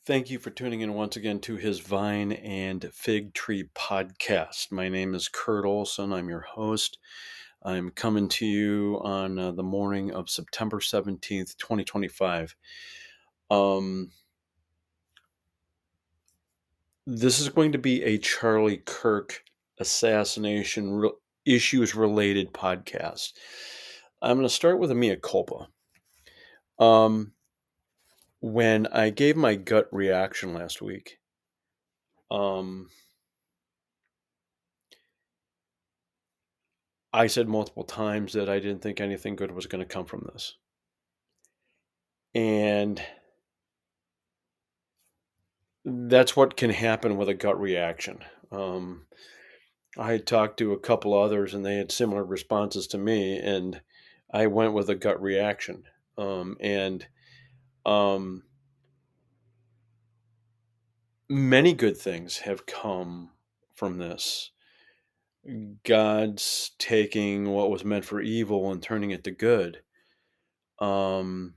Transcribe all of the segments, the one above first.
Thank you for tuning in once again to his Vine and Fig Tree podcast. My name is Kurt Olson. I'm your host. I'm coming to you on the morning of September 17th, 2025. Um, this is going to be a Charlie Kirk assassination issues related podcast. I'm going to start with a mea culpa. Um, when I gave my gut reaction last week, um, I said multiple times that I didn't think anything good was going to come from this. And that's what can happen with a gut reaction. I had talked to a couple others and they had similar responses to me, and I went with a gut reaction. And um, Many good things have come from this. God's taking what was meant for evil and turning it to good. Um,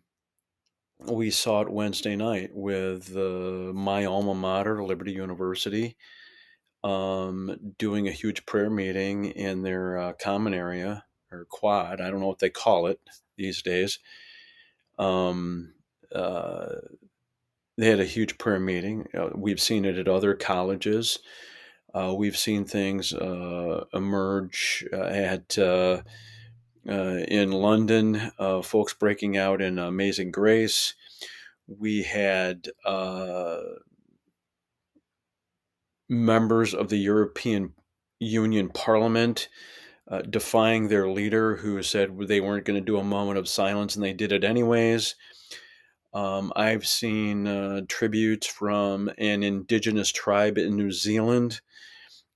we saw it Wednesday night with my alma mater, Liberty University, doing a huge prayer meeting in their common area or quad. I don't know what they call it these days. Um, uh, they had a huge prayer meeting. We've seen it at other colleges. We've seen things emerge at in London, folks breaking out in Amazing Grace. We had members of the European Union Parliament defying their leader, who said they weren't going to do a moment of silence, and they did it anyways. I've seen tributes from an indigenous tribe in New Zealand.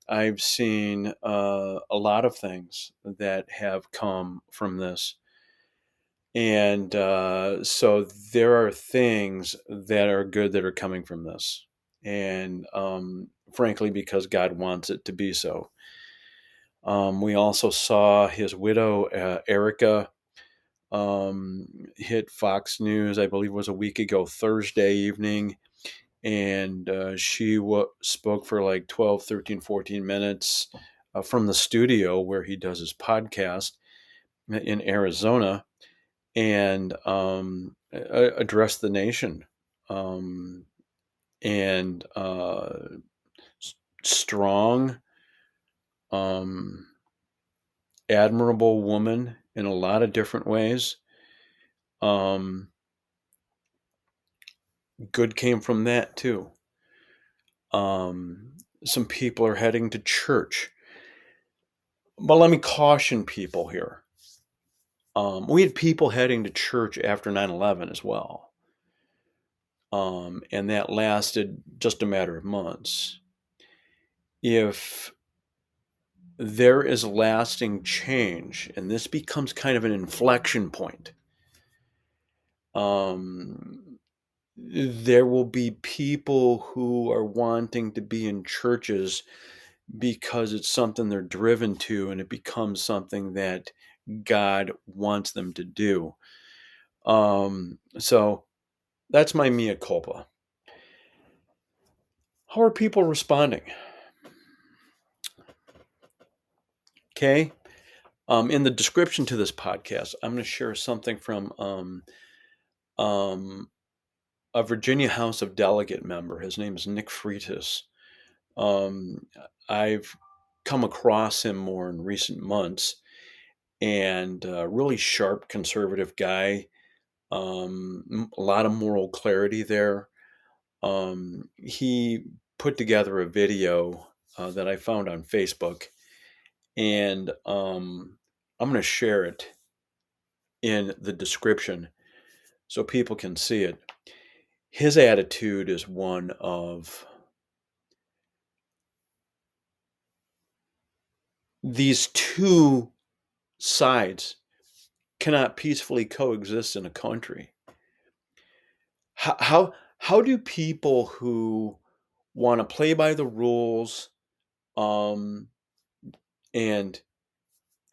I've seen a lot of things that have come from this. And so there are things that are good that are coming from this. And frankly, because God wants it to be so. We also saw his widow, Erica, hit Fox News, I believe it was a week ago, Thursday evening. And she spoke for like 12, 13, 14 minutes from the studio where he does his podcast in Arizona, and addressed the nation. And Strong, um, admirable woman in a lot of different ways. Good came from that too. Some people are heading to church. But let me caution people here. We had people heading to church after 9/11 as well. And that lasted just a matter of months. If there is lasting change, and this becomes kind of an inflection point, there will be people who are wanting to be in churches because it's something they're driven to, and it becomes something that God wants them to do. So that's my mea culpa. How are people responding? Okay. In the description to this podcast, I'm going to share something from a Virginia House of Delegate member. His name is Nick Freitas. I've come across him more in recent months, and really sharp conservative guy. A lot of moral clarity there. He put together a video that I found on Facebook, and I'm going to share it in the description so people can see it. His attitude is one of these two sides cannot peacefully coexist in a country. How do people who want to play by the rules um, and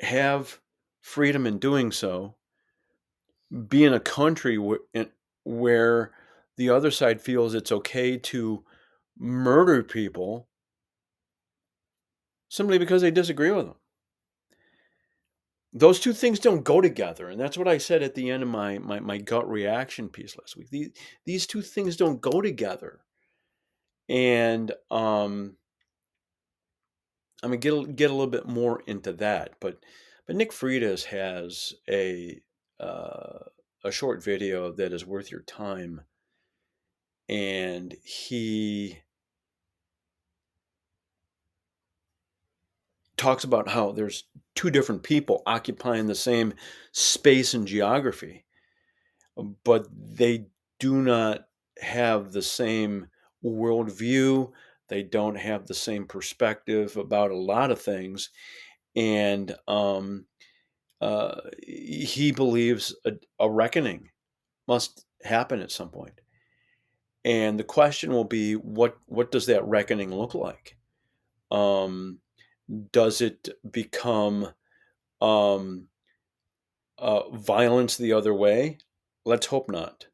have freedom in doing so be in a country where The other side feels it's okay to murder people simply because they disagree with them. Those two things don't go together, and that's what I said at the end of my gut reaction piece last week. These two things don't go together, and I'm gonna get a little bit more into that, but Nick Freitas has uh, a short video that is worth your time, and he talks about how there's two different people occupying the same space and geography, but they do not have the same worldview. They don't have the same perspective about a lot of things, and he believes a reckoning must happen at some point. And the question will be, what does that reckoning look like? Um, does it become um, violence the other way? Let's hope not.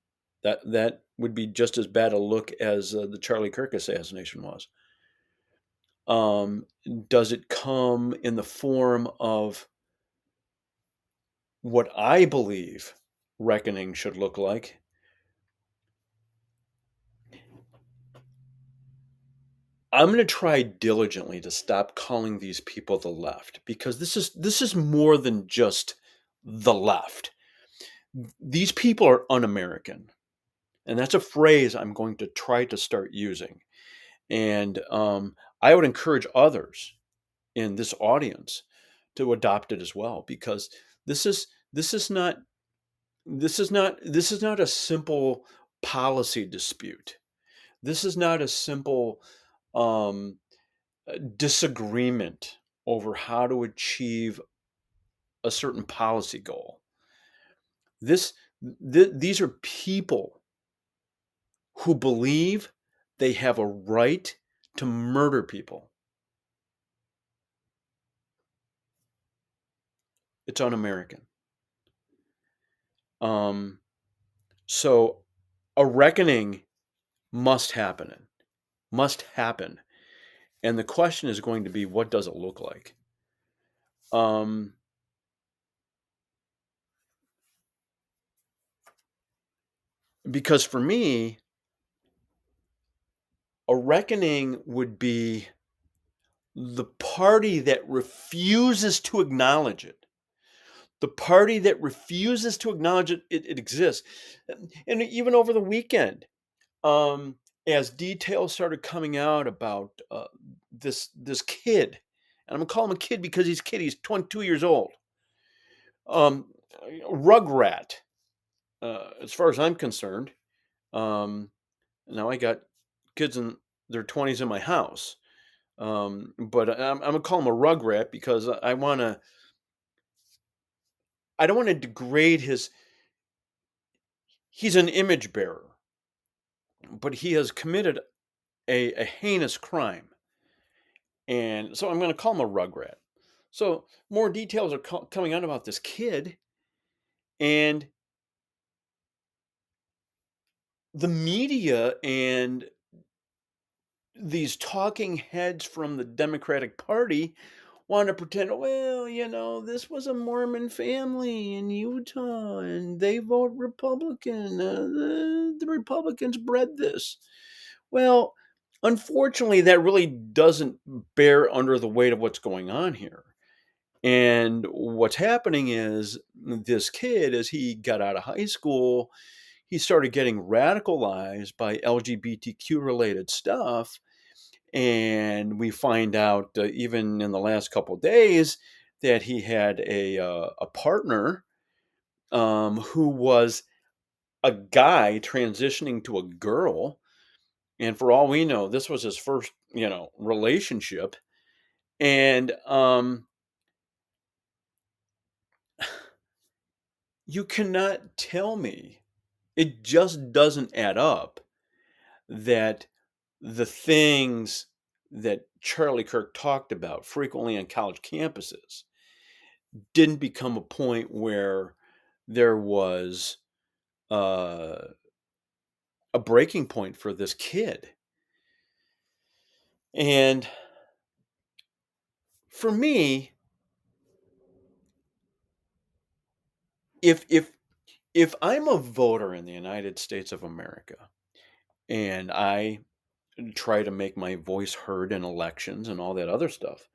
That would be just as bad a look as the Charlie Kirk assassination was. Um, does it come in the form of what I believe reckoning should look like? I'm going to try diligently to stop calling these people the left, because this is more than just the left. These people are un-American, and that's a phrase I'm going to try to start using. And I would encourage others in this audience to adopt it as well, because this is this is not this is not a simple policy dispute. This is not a simple um, disagreement over how to achieve a certain policy goal. This these are people who believe they have a right to murder people. It's un-American. Um, so a reckoning must happen. Must happen. And the question is going to be, what does it look like? Um, because for me, a reckoning would be the party that refuses to acknowledge it. The party that refuses to acknowledge it exists. And even over the weekend, um, as details started coming out about this kid, and I'm gonna call him a kid because he's a kid. He's 22 years old. Um, Rugrat, as far as I'm concerned. Um, Now I got kids in their 20s in my house, but I'm gonna call him a rugrat because I don't want to degrade his. He's an image bearer, but he has committed a heinous crime, and so I'm going to call him a rugrat. So more details are coming out about this kid, and the media and these talking heads from the Democratic Party want to pretend, well, this was a Mormon family in Utah and they vote Republican. The Republicans bred this. Well, unfortunately, that really doesn't bear under the weight of what's going on here. And what's happening is this kid, as he got out of high school, he started getting radicalized by LGBTQ related stuff. And we find out even in the last couple of days that he had a partner who was a guy transitioning to a girl. And for all we know, this was his first, relationship. And you cannot tell me, it just doesn't add up that the things that Charlie Kirk talked about frequently on college campuses didn't become a point where there was uh, a breaking point for this kid. And for me, if if I'm a voter in the United States of America and I try to make my voice heard in elections and all that other stuff,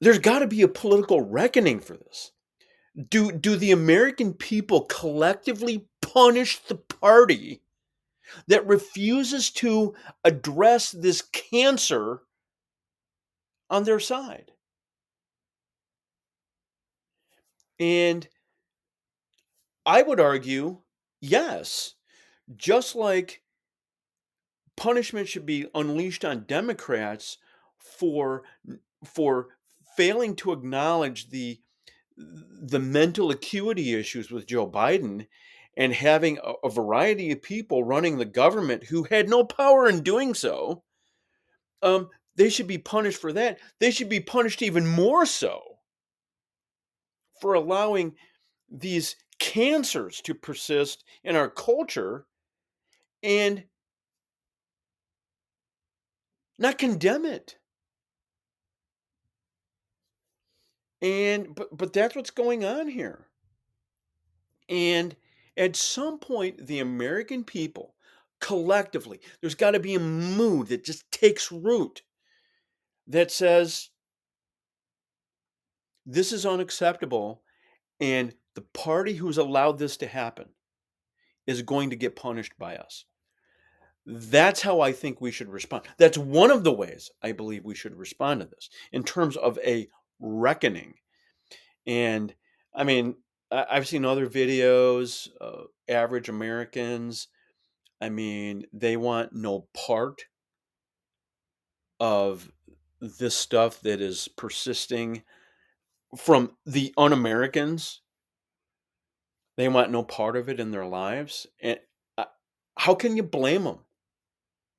there's got to be a political reckoning for this. Do the American people collectively punish the party that refuses to address this cancer on their side? And I would argue, yes, just like punishment should be unleashed on Democrats for for failing to acknowledge the mental acuity issues with Joe Biden and having a variety of people running the government who had no power in doing so. They should be punished for that. They should be punished even more so for allowing these cancers to persist in our culture and not condemn it. And but that's what's going on here. And at some point, the American people collectively, there's got to be a mood that just takes root that says this is unacceptable, and the party who's allowed this to happen is going to get punished by us. That's how I think we should respond. That's one of the ways I believe we should respond to this in terms of a reckoning. And I mean, I've seen other videos, average Americans. I mean, they want no part of this stuff that is persisting from the un-Americans. They want no part of it in their lives. And uh, how can you blame them?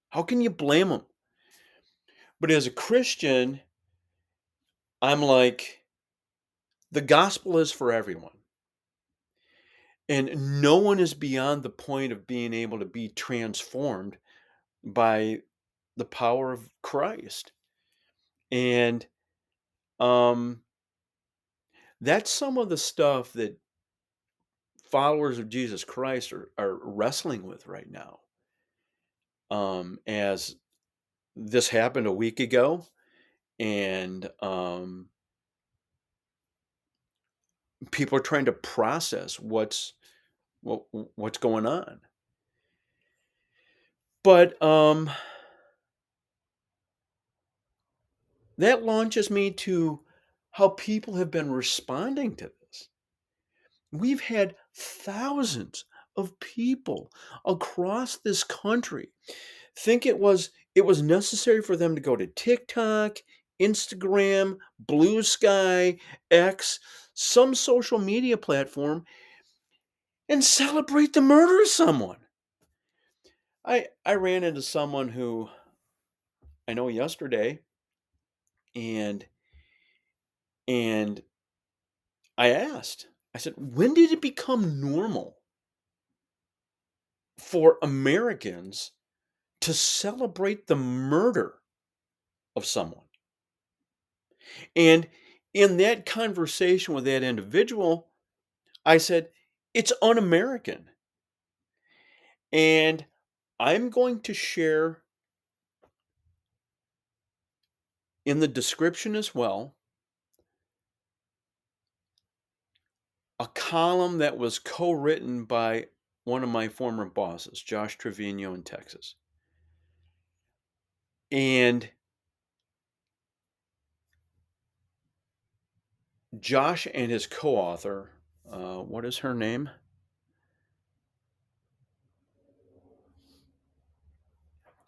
How can you blame them? But as a Christian, I'm like, the gospel is for everyone. And no one is beyond the point of being able to be transformed by the power of Christ. And um, that's some of the stuff that followers of Jesus Christ are wrestling with right now. As this happened a week ago, and people are trying to process what's going on. But that launches me to how people have been responding to this. We've had thousands of people across this country think it was necessary for them to go to TikTok, Instagram, Blue Sky, X, some social media platform and celebrate the murder of someone. I ran into someone who I know yesterday, and and I asked, I said, when did it become normal for Americans to celebrate the murder of someone? And in that conversation with that individual, I said, it's un American. And I'm going to share in the description as well a column that was co written by one of my former bosses, Josh Trevino in Texas. And Josh and his co author, what is her name?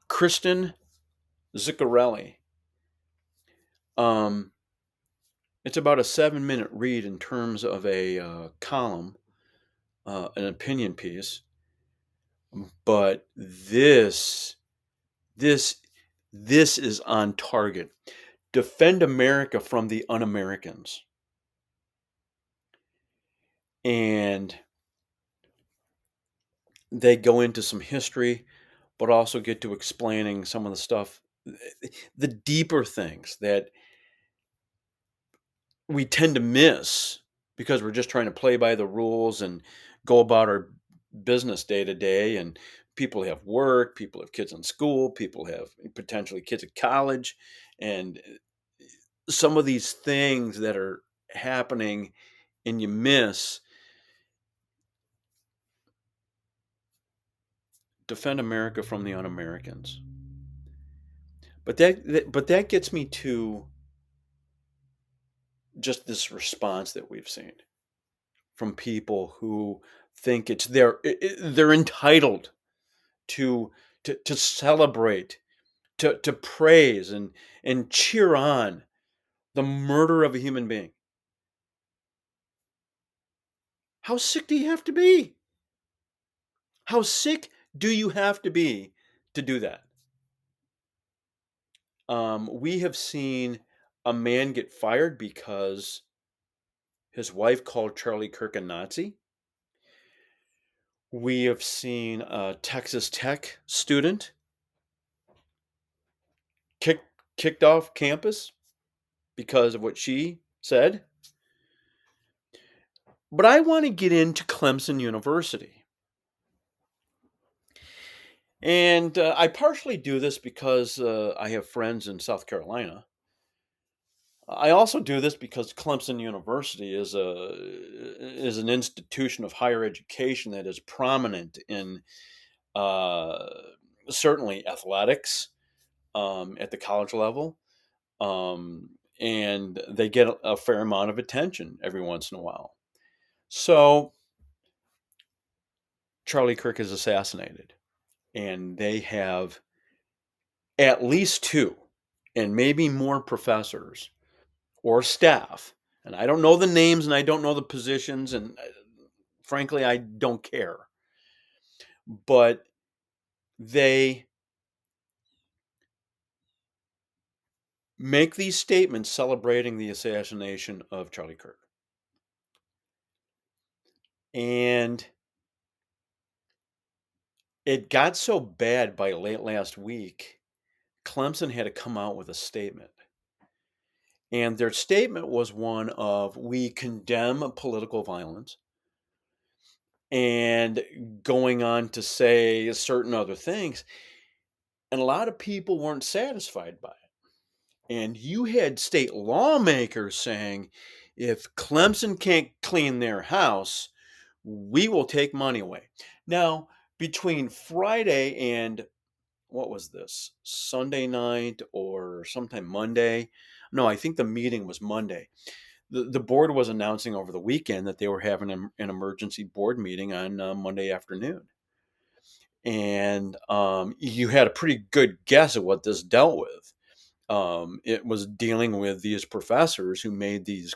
Kristen Ziccarelli. Um, it's about a 7-minute read in terms of a column, an opinion piece. But this, this is on target. Defend America from the un-Americans. And they go into some history, but also get to explaining some of the stuff, the deeper things that we tend to miss because we're just trying to play by the rules and go about our business day to day. And people have work, people have kids in school, people have potentially kids at college, and some of these things that are happening and you miss. Defend America from the un-Americans. But that gets me to just this response that we've seen from people who think it's they're entitled to to celebrate, to praise and cheer on the murder of a human being. How sick do you have to be? How sick do you have to be to do that? We have seen a man get fired because his wife called Charlie Kirk a Nazi. We have seen a Texas Tech student kicked kicked off campus because of what she said. But I want to get into Clemson University. And I partially do this because I have friends in South Carolina. I also do this because Clemson University is an institution of higher education that is prominent in uh, certainly athletics at the college level, and they get a fair amount of attention every once in a while. So Charlie Kirk is assassinated, and they have at least two, and maybe more professors or staff. And I don't know the names and I don't know the positions, and frankly, I don't care. But they make these statements celebrating the assassination of Charlie Kirk. And it got so bad by late last week, Clemson had to come out with a statement. And their statement was one of, we condemn political violence, and going on to say certain other things. And a lot of people weren't satisfied by it. And you had state lawmakers saying, if Clemson can't clean their house, we will take money away. Now, between Friday and what was this, Sunday night or sometime Monday? No, I think the meeting was Monday. The board was announcing over the weekend that they were having an emergency board meeting on Monday afternoon. And you had a pretty good guess at what this dealt with. It was dealing with these professors who made these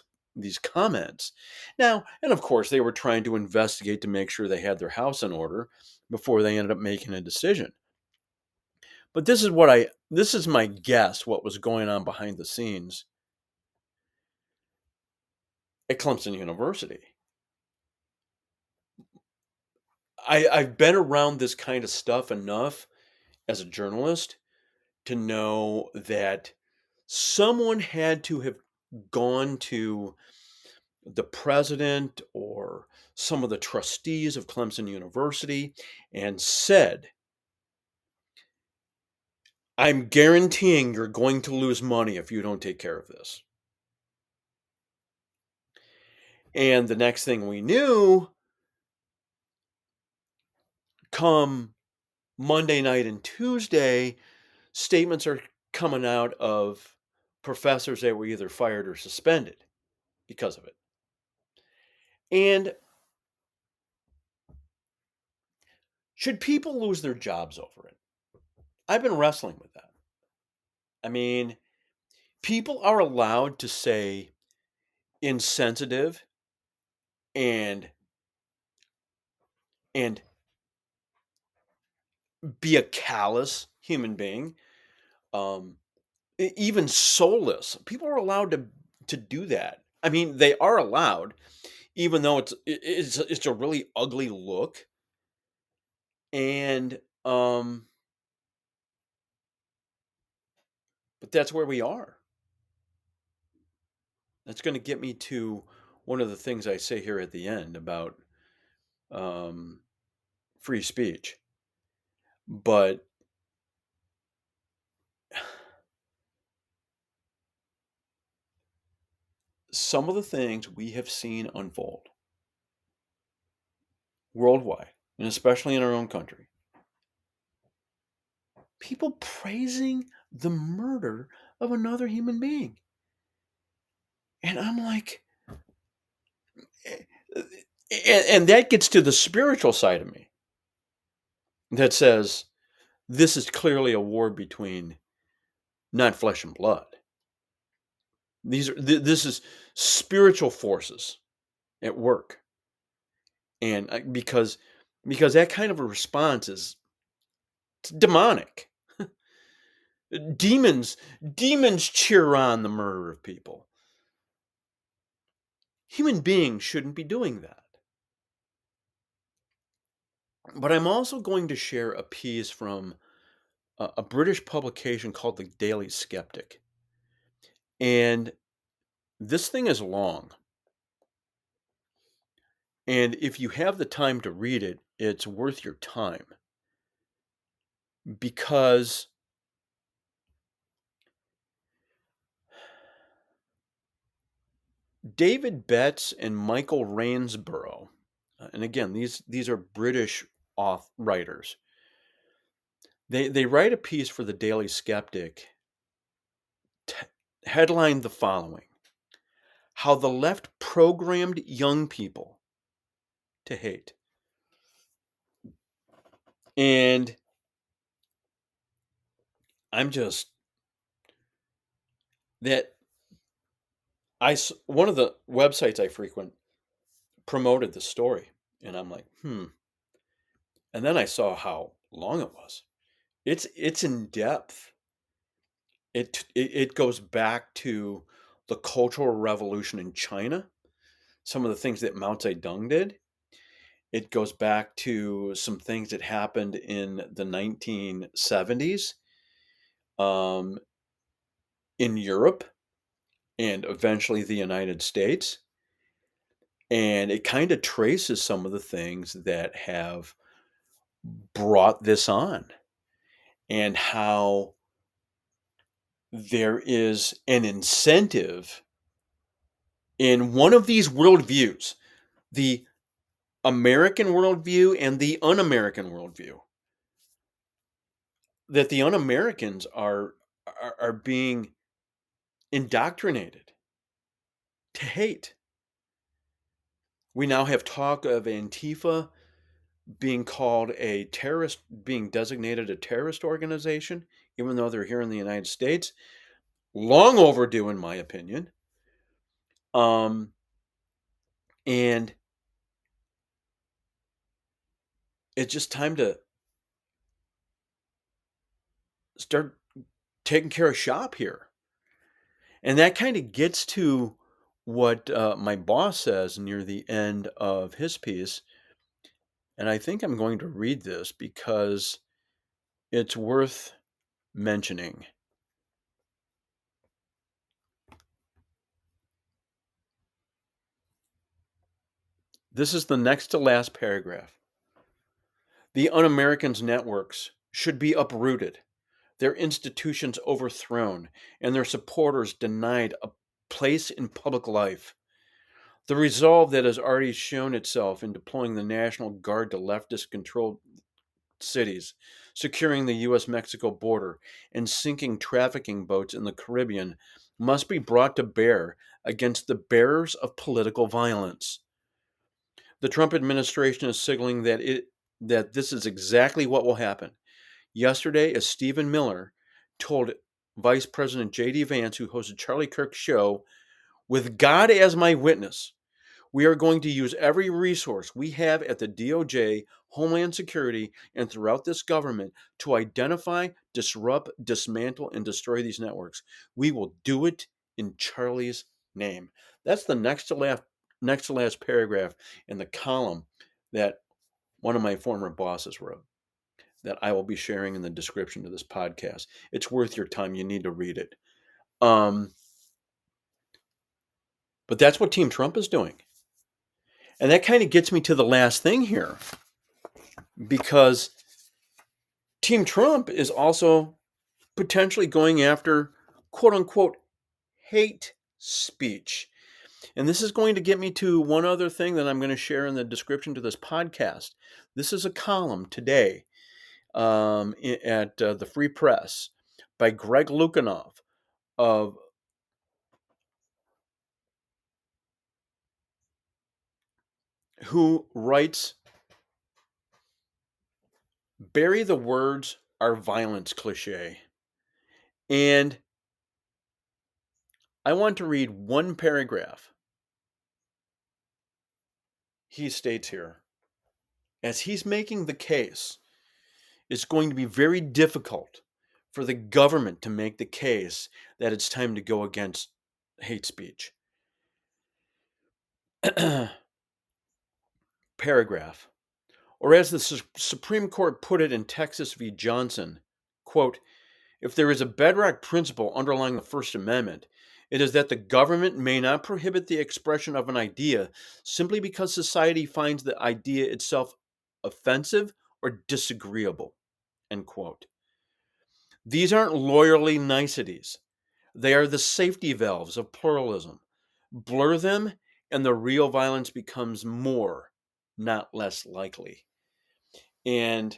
comments. Now, and of course, they were trying to investigate to make sure they had their house in order before they ended up making a decision. But this is my guess what was going on behind the scenes at Clemson University. I've been around this kind of stuff enough as a journalist to know that someone had to have gone to the president or some of the trustees of Clemson University and said, I'm guaranteeing you're going to lose money if you don't take care of this. And the next thing we knew, come Monday night and Tuesday, statements are coming out of professors that were either fired or suspended because of it. And should people lose their jobs over it? I've been wrestling with that. I mean, people are allowed to say insensitive and and be a callous human being, um, even soulless. People are allowed to do that. I mean, they are allowed, even though it's a really ugly look. And but that's where we are. That's going to get me to one of the things I say here at the end about um, free speech. But some of the things we have seen unfold worldwide, and especially in our own country, people praising the murder of another human being. And I'm like, eh, and that gets to the spiritual side of me that says this is clearly a war between not flesh and blood. This is spiritual forces at work, and because that kind of a response is demonic. Demons cheer on the murder of people. Human beings shouldn't be doing that. But I'm also going to share a piece from a British publication called the Daily Skeptic. And this thing is long. And if you have the time to read it, it's worth your time. Because David Betts and Michael Rainsborough, and again, these are British writers. They write a piece for the Daily Skeptic, t- headlined the following: How the left programmed young people to hate. And I'm just that one of the websites I frequent promoted the story, and I'm like, and then I saw how long it was. It's in depth. It goes back to the Cultural Revolution in China, some of the things that Mao Zedong did. It goes back to some things that happened in the 1970s um, in Europe and eventually the United States. And it kind of traces some of the things that have brought this on, and how there is an incentive in one of these worldviews, the American worldview and the un American worldview, that the un Americans are being indoctrinated to hate. We now have talk of Antifa being called a terrorist, being designated a terrorist organization, even though they're here in the United States. Long overdue, in my opinion. Um, and it's just time to start taking care of shop here. And that kind of gets to what my boss says near the end of his piece. And I think I'm going to read this because it's worth mentioning. This is the next to last paragraph. The Un Americans networks should be uprooted, their institutions overthrown, and their supporters denied a place in public life. The resolve that has already shown itself in deploying the National Guard to leftist controlled cities, securing the US Mexico border, and sinking trafficking boats in the Caribbean must be brought to bear against the bearers of political violence. The Trump administration is signaling that this is exactly what will happen. Yesterday, as Stephen Miller told Vice President J.D. Vance, who hosted Charlie Kirk's show, with God as my witness, we are going to use every resource we have at the DOJ, Homeland Security, and throughout this government to identify, disrupt, dismantle, and destroy these networks. We will do it in Charlie's name. That's the next to last paragraph in the column that one of my former bosses wrote. that I will be sharing in the description to this podcast. It's worth your time. You need to read it. Um, but that's what Team Trump is doing. And that kind of gets me to the last thing here, because Team Trump is also potentially going after quote unquote hate speech. And this is going to get me to one other thing that I'm going to share in the description to this podcast. This is a column today at the Free Press by Greg Lukianoff of who writes, "Bury the words are violence cliche." And I want to read one paragraph. He states here, as he's making the case, it's going to be very difficult for the government to make the case that it's time to go against hate speech. Paragraph. Or as the Supreme Court put it in Texas v. Johnson, quote, if there is a bedrock principle underlying the First Amendment, it is that the government may not prohibit the expression of an idea simply because society finds the idea itself offensive or disagreeable, end quote. These aren't lawyerly niceties. They are the safety valves of pluralism. Blur them, and the real violence becomes more, not less likely. And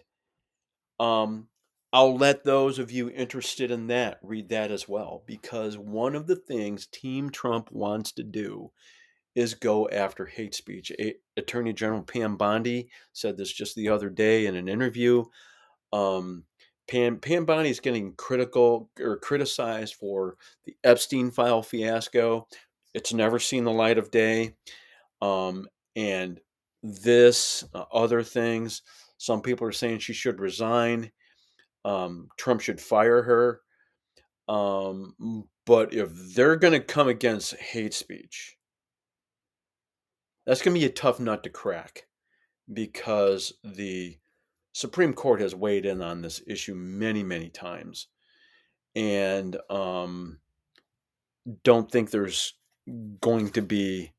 I'll let those of you interested in that read that as well, because one of the things Team Trump wants to do is go after hate speech. Attorney General Pam Bondi said this just the other day in an interview. Pam Bondi is getting critical or criticized for the Epstein file fiasco. It's never seen the light of day. And this, other things, some people are saying she should resign. Trump should fire her. But if they're going to come against hate speech, that's going to be a tough nut to crack, because the Supreme Court has weighed in on this issue many, many times. And don't think there's going to be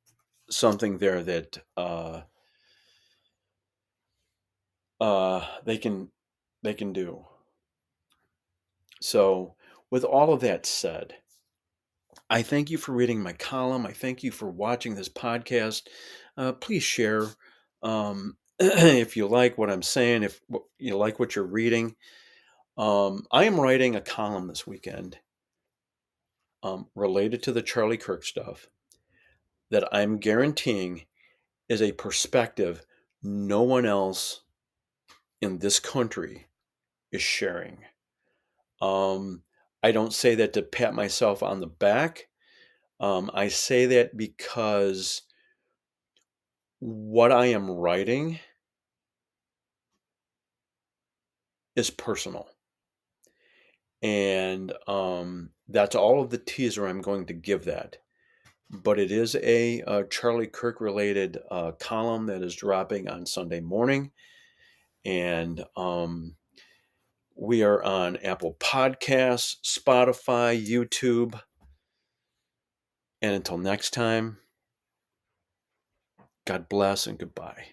something there that they can do. So, with all of that said, I thank you for reading my column. I thank you for watching this podcast. Please share if you like what I'm saying, if you like what you're reading. I am writing a column this weekend related to the Charlie Kirk stuff that I'm guaranteeing is a perspective no one else in this country is sharing. I don't say that to pat myself on the back. I say that because what I am writing is personal. And that's all of the teaser I'm going to give that. But it is a Charlie Kirk related column that is dropping on Sunday morning. And we are on Apple Podcasts, Spotify, YouTube. And until next time, God bless and goodbye.